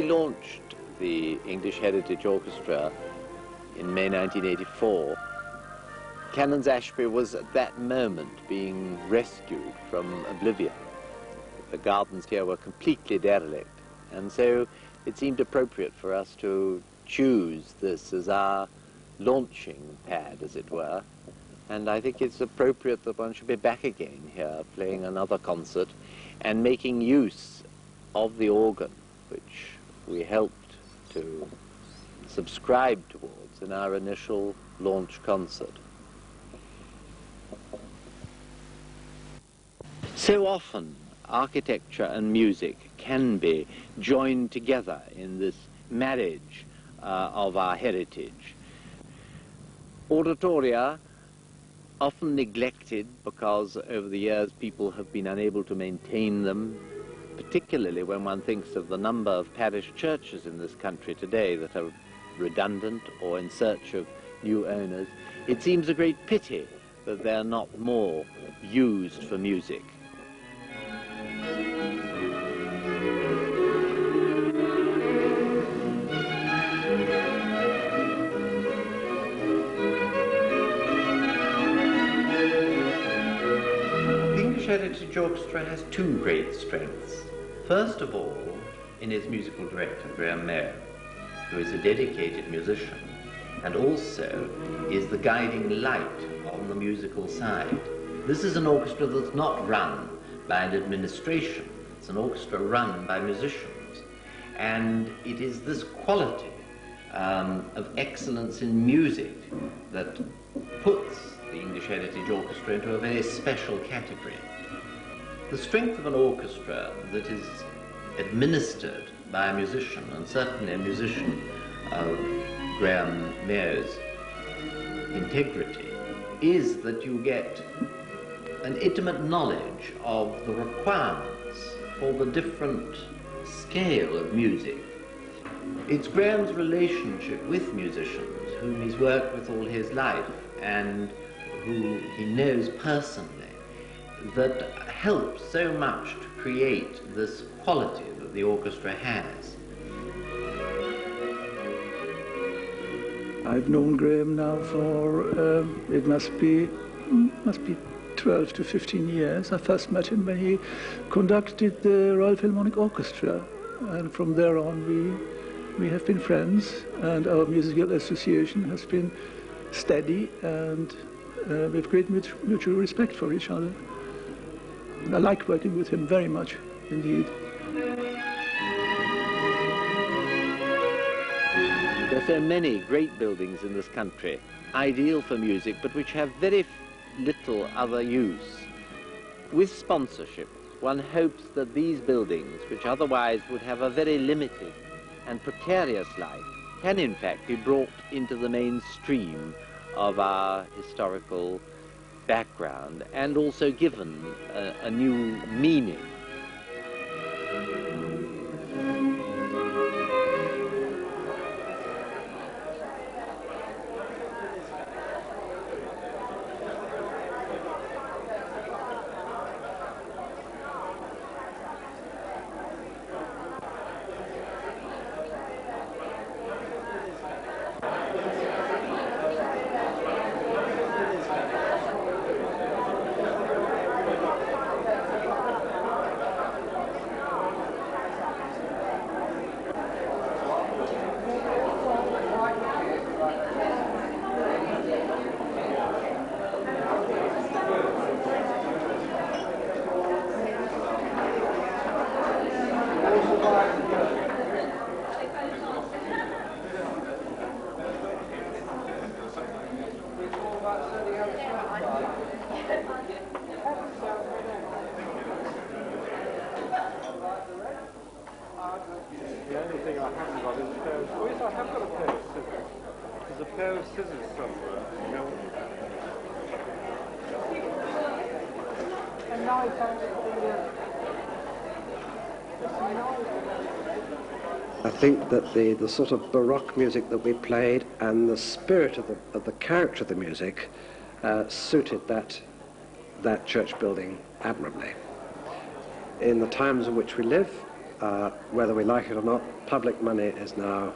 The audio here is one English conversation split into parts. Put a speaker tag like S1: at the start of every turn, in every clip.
S1: launched the English Heritage Orchestra in May 1984, Canons Ashby was at that moment being rescued from oblivion. The gardens here were completely derelict, and so it seemed appropriate for us to choose this as our launching pad, as it were. And I think it's appropriate that one should be back again here, playing another concert and making use of the organ, which we helped to subscribe towards in our initial launch concert. So often, architecture and music can be joined together in this marriage of our heritage. Oratoria, often neglected because over the years people have been unable to maintain them, particularly when one thinks of the number of parish churches in this country today that are redundant or in search of new owners. It seems a great pity that they are not more used for music. The English Heritage Orchestra has two great strengths. First of all, in its musical director, Graham Mayer, who is a dedicated musician and also is the guiding light on the musical side. This is an orchestra that's not run by an administration. It's an orchestra run by musicians. And it is this quality of excellence in music that puts the English Heritage Orchestra into a very special category. The strength of an orchestra that is administered by a musician, and certainly a musician of Graham Mayer's integrity, is that you get an intimate knowledge of the requirements for the different scale of music. It's Graham's relationship with musicians, whom he's worked with all his life and who he knows personally, that helps so much to create this quality that the orchestra has.
S2: I've known Graham now for, it must be 12 to 15 years. I first met him when he conducted the Royal Philharmonic Orchestra, and from there on we have been friends, and our musical association has been steady and with great mutual respect for each other. And I like working with him very much indeed.
S1: There are so many great buildings in this country, ideal for music, but which have very little other use. With sponsorship, one hopes that these buildings, which otherwise would have a very limited and precarious life, can in fact be brought into the mainstream of our historical background and also given a new meaning.
S3: The only thing I haven't got is a pair of scissors. I have got a pair of scissors. There's a pair of scissors somewhere.
S4: I think that the sort of Baroque music that we played and the spirit of the character of the music suited that church building admirably. In the times in which we live, whether we like it or not, public money is now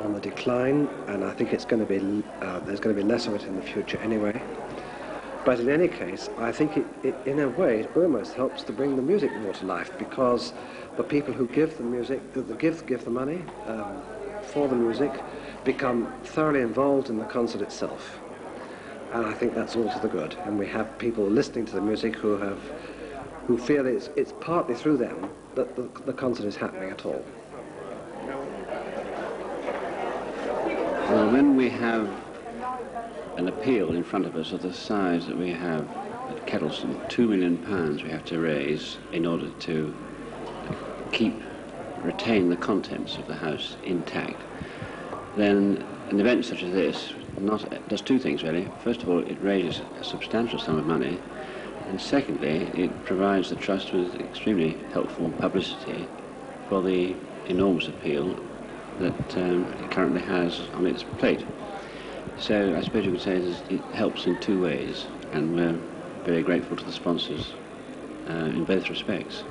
S4: on the decline, and I think it's going to be there's going to be less of it in the future anyway. But in any case, I think it in a way, it almost helps to bring the music more to life, because the people who give the music, give the money for the music, become thoroughly involved in the concert itself. And I think that's all to the good. And we have people listening to the music who feel it's partly through them that the concert is happening at all.
S5: Well, when we have an appeal in front of us of the size that we have at Kettleston, £2 million we have to raise in order to retain the contents of the house intact, then an event such as this does two things really. First of all, it raises a substantial sum of money, and secondly, it provides the Trust with extremely helpful publicity for the enormous appeal that it currently has on its plate. So I suppose you could say it helps in two ways, and we're very grateful to the sponsors in both respects.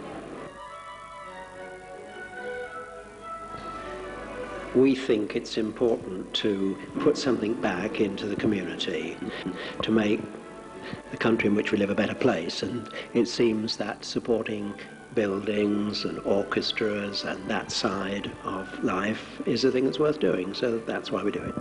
S6: We think it's important to put something back into the community to make the country in which we live a better place, and it seems that supporting buildings and orchestras and that side of life is a thing that's worth doing, so that's why we do it.